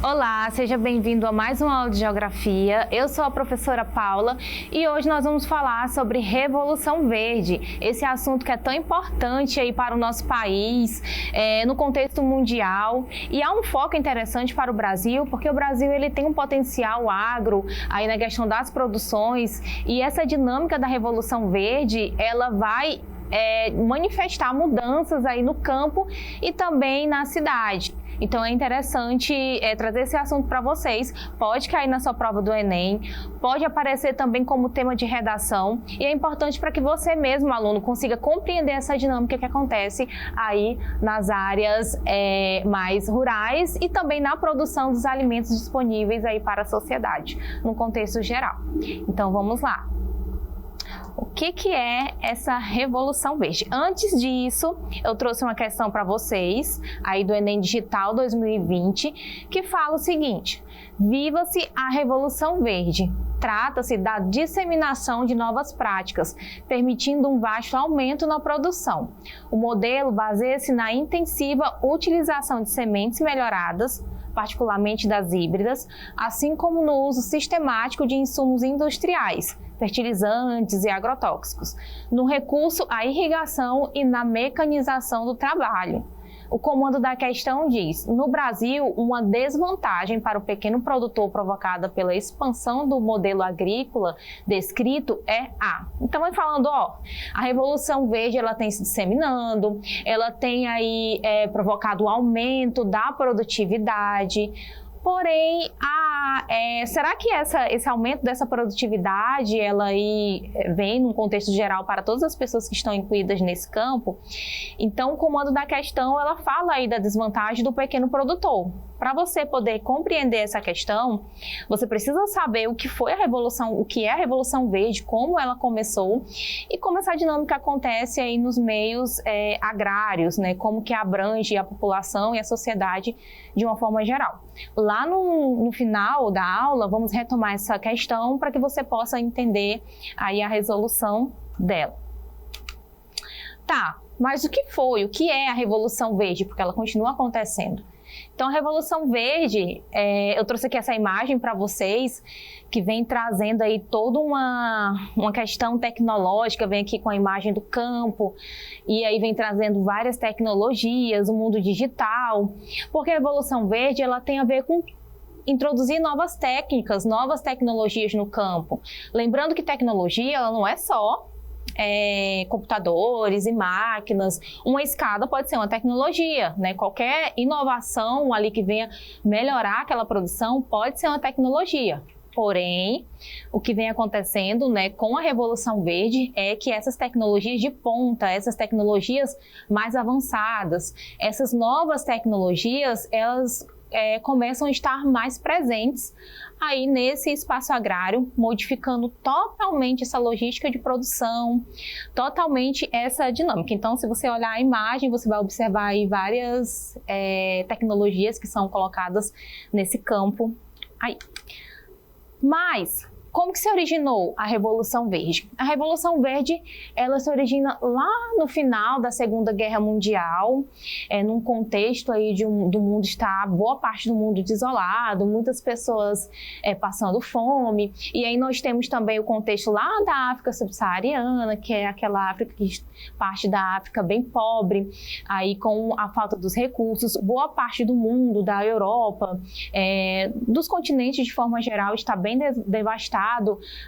Olá, seja bem-vindo a mais uma aula de Geografia. Eu sou a professora Paula e hoje nós vamos falar sobre Revolução Verde, esse assunto que é tão importante aí para o nosso país, no contexto mundial, e há um foco interessante para o Brasil, porque o Brasil ele tem um potencial agro aí na questão das produções, e essa dinâmica da Revolução Verde, ela vai manifestar mudanças aí no campo e também na cidade. Então é interessante trazer esse assunto para vocês. Pode cair na sua prova do Enem, pode aparecer também como tema de redação, e é importante para que você mesmo, aluno, consiga compreender essa dinâmica que acontece aí nas áreas mais rurais e também na produção dos alimentos disponíveis aí para a sociedade, no contexto geral. Então vamos lá. O que é essa Revolução Verde? Antes disso, eu trouxe uma questão para vocês, aí do Enem Digital 2020, que fala o seguinte: viva-se a Revolução Verde. Trata-se da disseminação de novas práticas, permitindo um vasto aumento na produção. O modelo baseia-se na intensiva utilização de sementes melhoradas, particularmente das híbridas, assim como no uso sistemático de insumos industriais, fertilizantes e agrotóxicos, no recurso à irrigação e na mecanização do trabalho. O comando da questão diz: no Brasil, uma desvantagem para o pequeno produtor provocada pela expansão do modelo agrícola descrito é a. Então, vai falando, a Revolução Verde ela tem se disseminando, ela tem aí provocado o aumento da produtividade. Porém, será que esse aumento dessa produtividade ela aí vem num contexto geral para todas as pessoas que estão incluídas nesse campo? Então, o comando da questão ela fala aí da desvantagem do pequeno produtor. Para você poder compreender essa questão, você precisa saber o que foi a Revolução, o que é a Revolução Verde, como ela começou e como essa dinâmica acontece aí nos meios agrários, né? Como que abrange a população e a sociedade de uma forma geral. Lá no final da aula, vamos retomar essa questão para que você possa entender aí a resolução dela. Tá, mas o que é a Revolução Verde? Porque ela continua acontecendo. Então, a Revolução Verde, eu trouxe aqui essa imagem para vocês, que vem trazendo aí toda uma questão tecnológica, vem aqui com a imagem do campo, e aí vem trazendo várias tecnologias, o mundo digital, porque a Revolução Verde, ela tem a ver com introduzir novas técnicas, novas tecnologias no campo. Lembrando que tecnologia, ela não é só computadores e máquinas. Uma escada pode ser uma tecnologia, né? Qualquer inovação ali que venha melhorar aquela produção pode ser uma tecnologia. Porém, o que vem acontecendo, né, com a Revolução Verde é que essas tecnologias de ponta, essas tecnologias mais avançadas, essas novas tecnologias, elas começam a estar mais presentes aí nesse espaço agrário, modificando totalmente essa logística de produção, totalmente essa dinâmica. Então, se você olhar a imagem, você vai observar aí várias tecnologias que são colocadas nesse campo aí. Mas como que se originou a Revolução Verde? A Revolução Verde, ela se origina lá no final da Segunda Guerra Mundial, num contexto aí do mundo estar, boa parte do mundo desolado, muitas pessoas passando fome, e aí nós temos também o contexto lá da África subsaariana, que é aquela África, parte da África bem pobre, aí com a falta dos recursos, boa parte do mundo, da Europa, dos continentes de forma geral, está bem devastado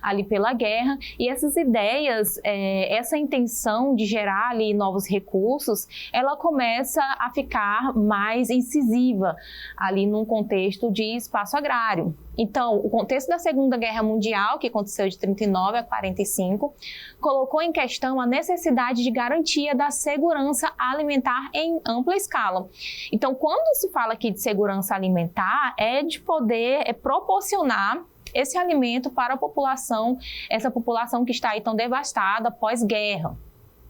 ali pela guerra, e essas ideias, essa intenção de gerar ali novos recursos, ela começa a ficar mais incisiva ali num contexto de espaço agrário. Então, o contexto da Segunda Guerra Mundial, que aconteceu de 39 a 45, colocou em questão a necessidade de garantia da segurança alimentar em ampla escala. Então, quando se fala aqui de segurança alimentar, é de poder proporcionar esse alimento para a população, essa população que está aí tão devastada pós-guerra.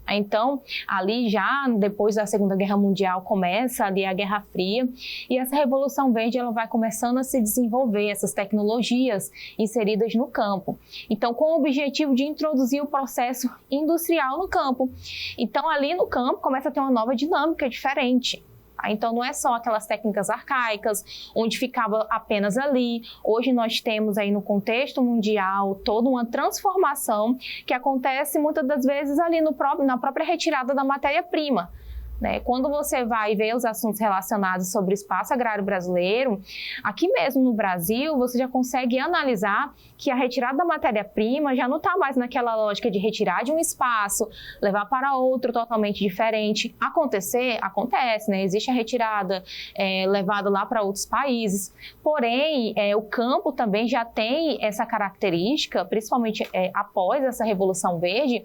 Então, ali já depois da Segunda Guerra Mundial começa ali a Guerra Fria, e essa Revolução Verde ela vai começando a se desenvolver, essas tecnologias inseridas no campo. Então, com o objetivo de introduzir o processo industrial no campo. Então, ali no campo começa a ter uma nova dinâmica diferente. Então, não é só aquelas técnicas arcaicas, onde ficava apenas ali. Hoje nós temos aí no contexto mundial toda uma transformação que acontece muitas das vezes ali na própria retirada da matéria-prima. Quando você vai ver os assuntos relacionados sobre o espaço agrário brasileiro, aqui mesmo no Brasil, você já consegue analisar que a retirada da matéria-prima já não está mais naquela lógica de retirar de um espaço, levar para outro totalmente diferente. Acontece, Existe a retirada levada lá para outros países, porém, o campo também já tem essa característica, principalmente após essa Revolução Verde,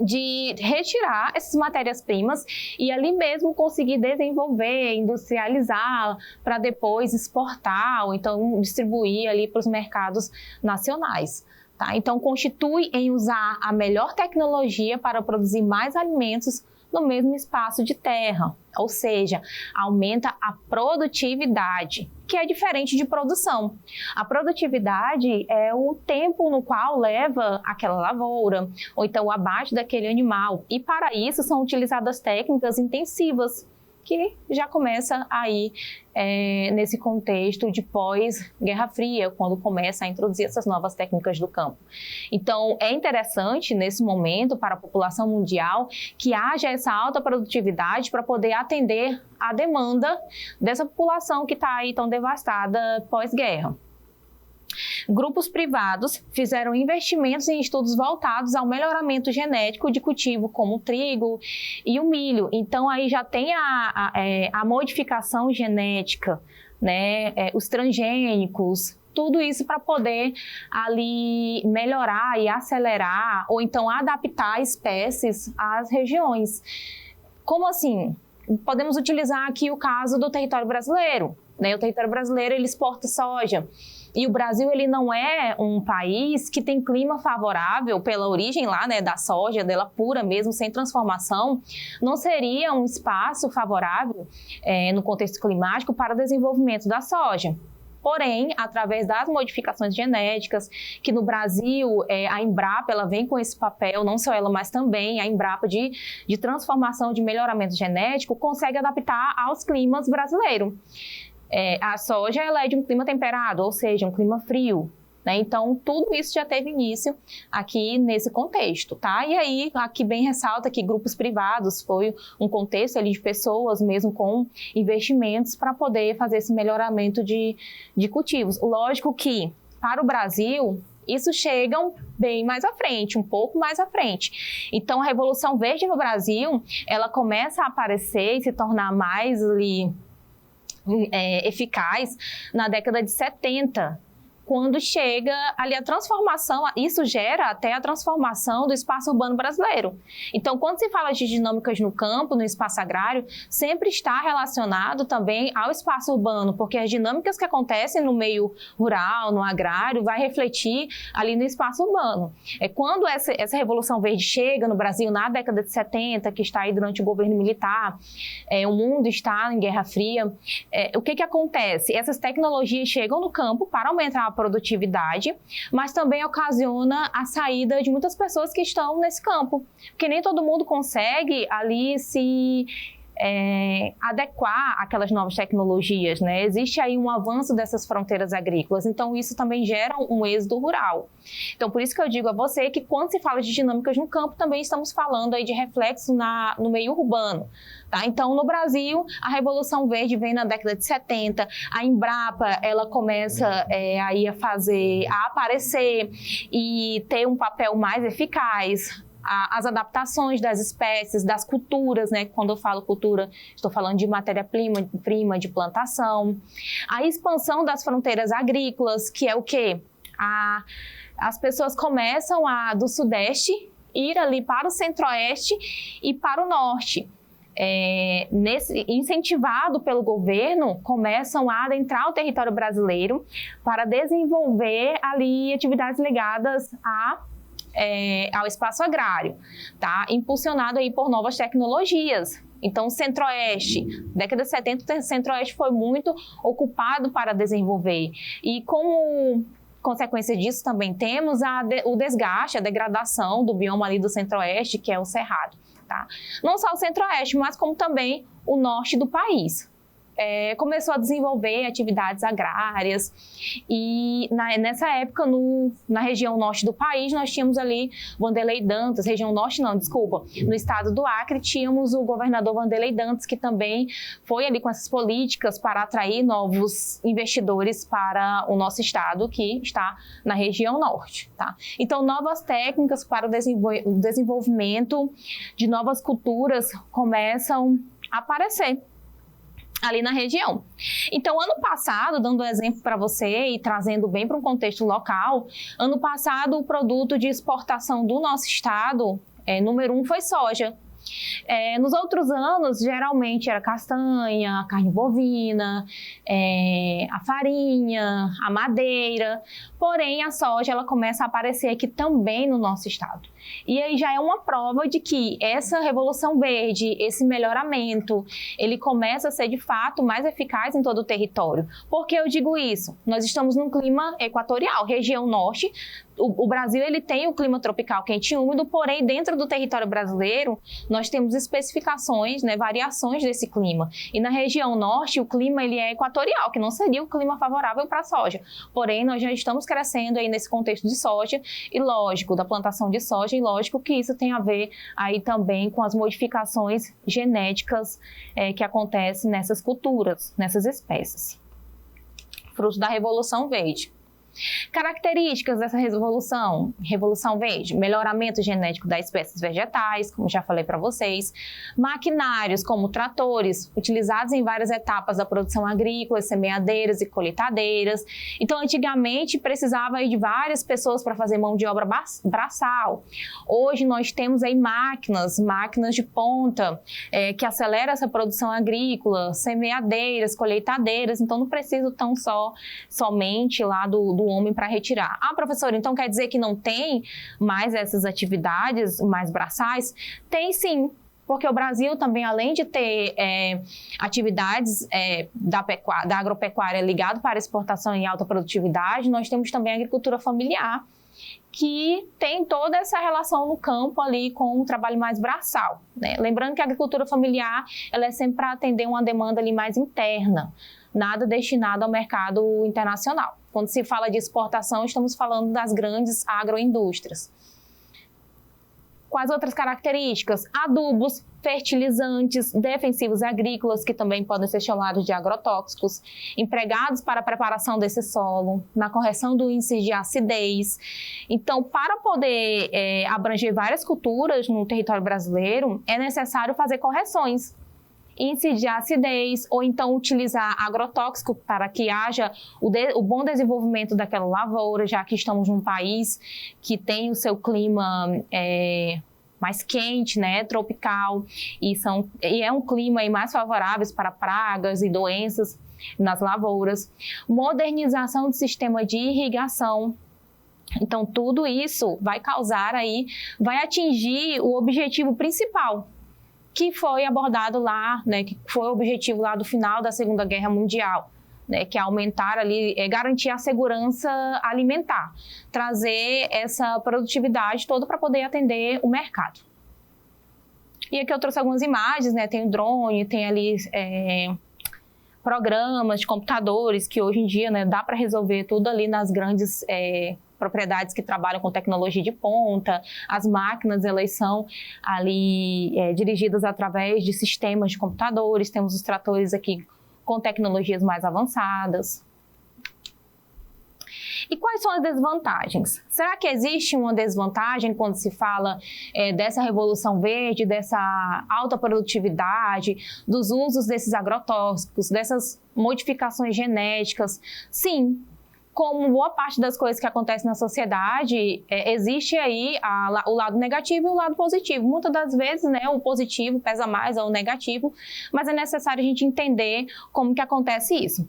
de retirar essas matérias-primas e ali mesmo conseguir desenvolver, industrializar para depois exportar ou então distribuir ali para os mercados nacionais. Tá? Então, constitui em usar a melhor tecnologia para produzir mais alimentos no mesmo espaço de terra, ou seja, aumenta a produtividade, que é diferente de produção. A produtividade é o tempo no qual leva aquela lavoura, ou então o abate daquele animal, e para isso são utilizadas técnicas intensivas, que já começa aí nesse contexto de pós-Guerra Fria, quando começa a introduzir essas novas técnicas do campo. Então, é interessante, nesse momento, para a população mundial, que haja essa alta produtividade para poder atender a demanda dessa população que está aí tão devastada pós-guerra. Grupos privados fizeram investimentos em estudos voltados ao melhoramento genético de cultivo como o trigo e o milho. Então, aí já tem a modificação genética, os transgênicos, tudo isso para poder ali melhorar e acelerar ou então adaptar espécies às regiões. Como assim? Podemos utilizar aqui o caso do território brasileiro. O território brasileiro ele exporta soja. E o Brasil ele não é um país que tem clima favorável pela origem lá, da soja, dela pura mesmo, sem transformação. Não seria um espaço favorável no contexto climático para o desenvolvimento da soja. Porém, através das modificações genéticas, que no Brasil a Embrapa ela vem com esse papel, não só ela, mas também a Embrapa de transformação, de melhoramento genético, consegue adaptar aos climas brasileiros. A soja ela é de um clima temperado, ou seja, um clima frio. Então, tudo isso já teve início aqui nesse contexto, tá? E aí, aqui bem ressalta que grupos privados foi um contexto ali de pessoas mesmo com investimentos para poder fazer esse melhoramento de cultivos. Lógico que, para o Brasil, isso chega bem mais à frente, um pouco mais à frente. Então, a Revolução Verde no Brasil, ela começa a aparecer e se tornar mais ali, eficaz na década de 70, quando chega ali a transformação, isso gera até a transformação do espaço urbano brasileiro. Então, quando se fala de dinâmicas no campo, no espaço agrário, sempre está relacionado também ao espaço urbano, porque as dinâmicas que acontecem no meio rural, no agrário, vai refletir ali no espaço urbano. Quando essa Revolução Verde chega no Brasil na década de 70, que está aí durante o governo militar, o mundo está em Guerra Fria, o que acontece? Essas tecnologias chegam no campo para aumentar a produtividade, mas também ocasiona a saída de muitas pessoas que estão nesse campo, porque nem todo mundo consegue ali se adequar àquelas novas tecnologias, Existe aí um avanço dessas fronteiras agrícolas, então isso também gera um êxodo rural. Então, por isso que eu digo a você que quando se fala de dinâmicas no campo, também estamos falando aí de reflexo no meio urbano. Tá? Então, no Brasil, a Revolução Verde vem na década de 70, a Embrapa ela começa aí a aparecer e ter um papel mais eficaz. As adaptações das espécies, das culturas, Quando eu falo cultura, estou falando de matéria-prima, de plantação. A expansão das fronteiras agrícolas, que é o quê? As pessoas começam do Sudeste ir ali para o Centro-Oeste e para o Norte. Incentivado pelo governo, começam a adentrar o território brasileiro para desenvolver ali atividades ligadas ao espaço agrário, tá? Impulsionado aí por novas tecnologias. Então, o Centro-Oeste, década de 70, o Centro-Oeste foi muito ocupado para desenvolver. E como consequência disso também temos o desgaste, a degradação do bioma ali do Centro-Oeste, que é o Cerrado. tá? Não só o Centro-Oeste, mas como também o Norte do país. Começou a desenvolver atividades agrárias e nessa época na região norte do país nós tínhamos ali Wanderlei Dantas, região norte não, desculpa, no estado do Acre tínhamos o governador Wanderlei Dantas que também foi ali com essas políticas para atrair novos investidores para o nosso estado que está na região norte, tá? Então novas técnicas para o desenvolvimento de novas culturas começam a aparecer ali na região. Então, ano passado, dando exemplo para você e trazendo bem para um contexto local, ano passado o produto de exportação do nosso estado, número 1 foi soja. Nos outros anos, geralmente era castanha, carne bovina, a farinha, a madeira, porém a soja ela começa a aparecer aqui também no nosso estado. E aí já é uma prova de que essa revolução verde, esse melhoramento, ele começa a ser de fato mais eficaz em todo o território. Por que eu digo isso? Nós estamos num clima equatorial, região norte. O Brasil ele tem o clima tropical quente e úmido, porém dentro do território brasileiro nós temos especificações, variações desse clima. E na região norte o clima ele é equatorial, que não seria o clima favorável para a soja. Porém nós já estamos crescendo aí nesse contexto de soja e lógico, da plantação de soja e lógico que isso tem a ver aí também com as modificações genéticas que acontecem nessas culturas, nessas espécies. Fruto da Revolução Verde. Características dessa revolução verde, melhoramento genético das espécies vegetais, como já falei para vocês, maquinários como tratores, utilizados em várias etapas da produção agrícola, semeadeiras e colheitadeiras. Então, antigamente, precisava aí de várias pessoas para fazer mão de obra braçal. Hoje, nós temos aí máquinas de ponta, que aceleram essa produção agrícola, semeadeiras, colheitadeiras, então não preciso somente lá do homem para retirar. Ah, professora, então quer dizer que não tem mais essas atividades mais braçais? Tem sim, porque o Brasil também, além de ter atividades da agropecuária ligado para exportação em alta produtividade, nós temos também a agricultura familiar, que tem toda essa relação no campo ali com o trabalho mais braçal, né? Lembrando que a agricultura familiar ela é sempre para atender uma demanda ali mais interna, nada destinado ao mercado internacional. Quando se fala de exportação, estamos falando das grandes agroindústrias. Quais outras características? Adubos, fertilizantes, defensivos agrícolas, que também podem ser chamados de agrotóxicos, empregados para a preparação desse solo, na correção do índice de acidez. Então, para poder abranger várias culturas no território brasileiro, é necessário fazer correções. Índice de acidez, ou então utilizar agrotóxico para que haja o bom desenvolvimento daquela lavoura, já que estamos num país que tem o seu clima mais quente, tropical, e é um clima aí mais favorável para pragas e doenças nas lavouras. Modernização do sistema de irrigação. Então, tudo isso vai atingir o objetivo principal, que foi abordado lá, que foi o objetivo lá do final da Segunda Guerra Mundial, que é aumentar ali, garantir a segurança alimentar, trazer essa produtividade toda para poder atender o mercado. E aqui eu trouxe algumas imagens, tem o drone, tem ali programas de computadores que hoje em dia dá para resolver tudo ali nas grandes propriedades que trabalham com tecnologia de ponta. As máquinas, elas são ali dirigidas através de sistemas de computadores. Temos os tratores aqui com tecnologias mais avançadas. E quais são as desvantagens? Será que existe uma desvantagem quando se fala dessa revolução verde, dessa alta produtividade, dos usos desses agrotóxicos, dessas modificações genéticas? Sim. Como boa parte das coisas que acontecem na sociedade, existe aí o lado negativo e o lado positivo. Muitas das vezes, o positivo pesa mais ao negativo, mas é necessário a gente entender como que acontece isso.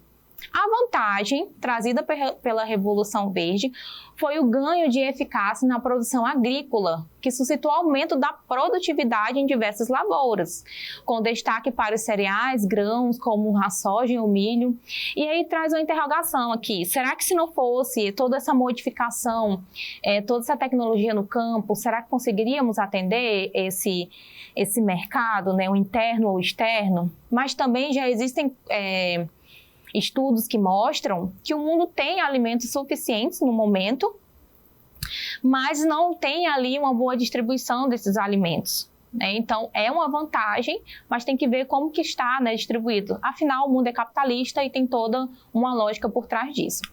A vantagem trazida pela Revolução Verde foi o ganho de eficácia na produção agrícola, que suscitou aumento da produtividade em diversas lavouras, com destaque para os cereais, grãos, como a soja e o milho. E aí traz uma interrogação aqui: será que se não fosse toda essa modificação, toda essa tecnologia no campo, será que conseguiríamos atender esse mercado, né, o interno ou o externo? Mas também já existem estudos que mostram que o mundo tem alimentos suficientes no momento, mas não tem ali uma boa distribuição desses alimentos, né? Então, é uma vantagem, mas tem que ver como que está, né, distribuído. Afinal, o mundo é capitalista e tem toda uma lógica por trás disso.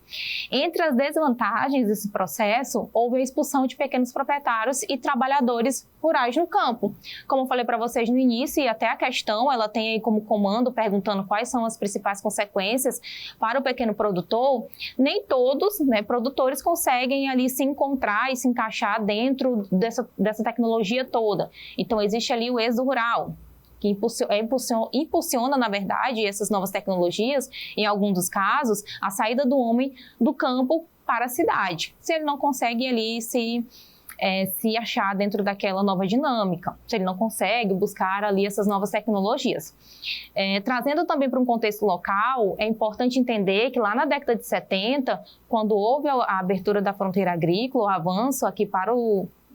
Entre as desvantagens desse processo, houve a expulsão de pequenos proprietários e trabalhadores rurais no campo. Como eu falei para vocês no início, e até a questão, ela tem aí como comando perguntando quais são as principais consequências para o pequeno produtor. Nem todos, né, produtores conseguem ali se encontrar e se encaixar dentro dessa tecnologia toda. Então, existe ali o êxodo rural, que impulsiona, na verdade, essas novas tecnologias, em alguns dos casos, a saída do homem do campo para a cidade, se ele não consegue ali se achar dentro daquela nova dinâmica, se ele não consegue buscar ali essas novas tecnologias. Trazendo também para um contexto local, é importante entender que lá na década de 70, quando houve a abertura da fronteira agrícola, o avanço aqui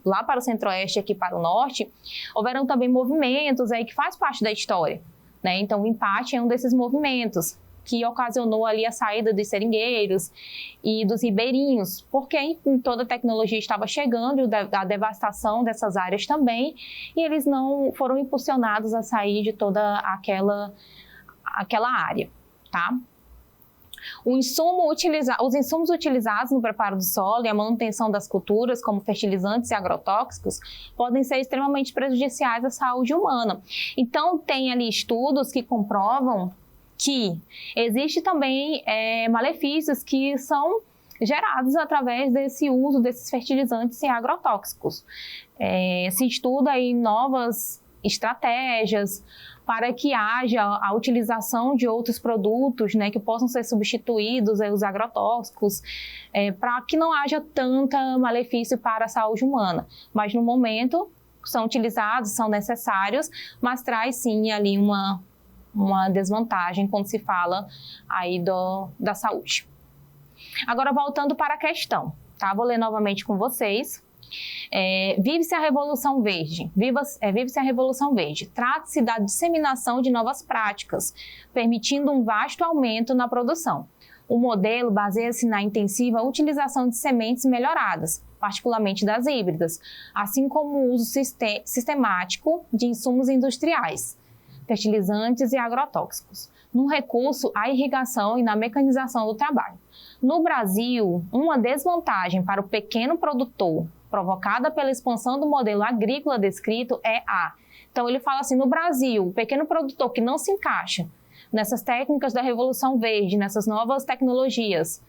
lá para o centro-oeste, aqui para o norte, houveram também movimentos aí que faz parte da história, né? Então, o empate é um desses movimentos que ocasionou ali a saída dos seringueiros e dos ribeirinhos, porque toda a tecnologia estava chegando, a devastação dessas áreas também, e eles não foram impulsionados a sair de toda aquela área, tá? Os insumos utilizados no preparo do solo e a manutenção das culturas, como fertilizantes e agrotóxicos, podem ser extremamente prejudiciais à saúde humana. Então, tem ali estudos que comprovam que existe também malefícios que são gerados através desse uso desses fertilizantes e agrotóxicos. Se estuda aí novas estratégias para que haja a utilização de outros produtos, né, que possam ser substituídos os agrotóxicos, para que não haja tanta malefício para a saúde humana. Mas no momento são utilizados, são necessários, mas traz sim ali uma desvantagem quando se fala aí da saúde. Agora, voltando para a questão, tá? Vou ler novamente com vocês. Vive-se a Revolução Verde. Vive-se a Revolução Verde. Trata-se da disseminação de novas práticas, permitindo um vasto aumento na produção. O modelo baseia-se na intensiva utilização de sementes melhoradas, particularmente das híbridas, assim como o uso sistemático de insumos industriais, fertilizantes e agrotóxicos, no recurso à irrigação e na mecanização do trabalho. No Brasil, uma desvantagem para o pequeno produtor provocada pela expansão do modelo agrícola descrito é a... Então, ele fala assim, no Brasil, o pequeno produtor que não se encaixa nessas técnicas da Revolução Verde, nessas novas tecnologias,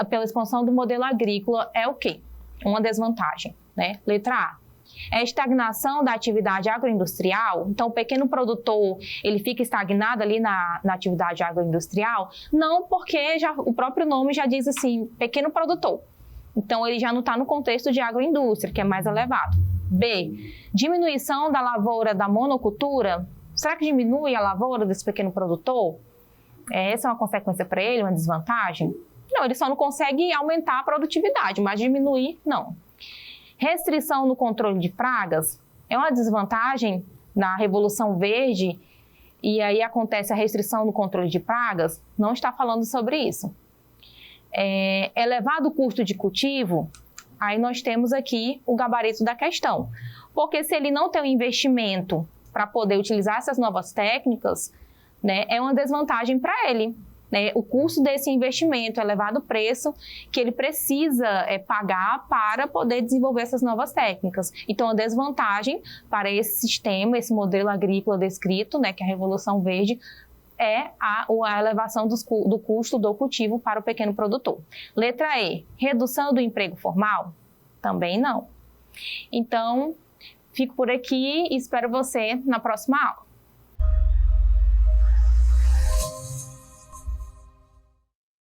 pela expansão do modelo agrícola, é o quê? Uma desvantagem, né? Letra A. É a estagnação da atividade agroindustrial. Então, o pequeno produtor, ele fica estagnado ali na atividade agroindustrial? Não, porque o próprio nome já diz assim, pequeno produtor. Então, ele já não está no contexto de agroindústria, que é mais elevado. B, diminuição da lavoura da monocultura. Será que diminui a lavoura desse pequeno produtor? Essa é uma consequência para ele, uma desvantagem? Não, ele só não consegue aumentar a produtividade, mas diminuir, não. Restrição no controle de pragas é uma desvantagem na Revolução Verde e aí acontece a restrição no controle de pragas? Não está falando sobre isso. Elevado custo de cultivo, aí nós temos aqui o gabarito da questão. Porque se ele não tem um investimento para poder utilizar essas novas técnicas, né, é uma desvantagem para ele. Né, o custo desse investimento, o elevado preço que ele precisa pagar para poder desenvolver essas novas técnicas. Então, a desvantagem para esse sistema, esse modelo agrícola descrito, né, que é a Revolução Verde, é a elevação do custo do cultivo para o pequeno produtor. Letra E, redução do emprego formal? Também não. Então, fico por aqui e espero você na próxima aula.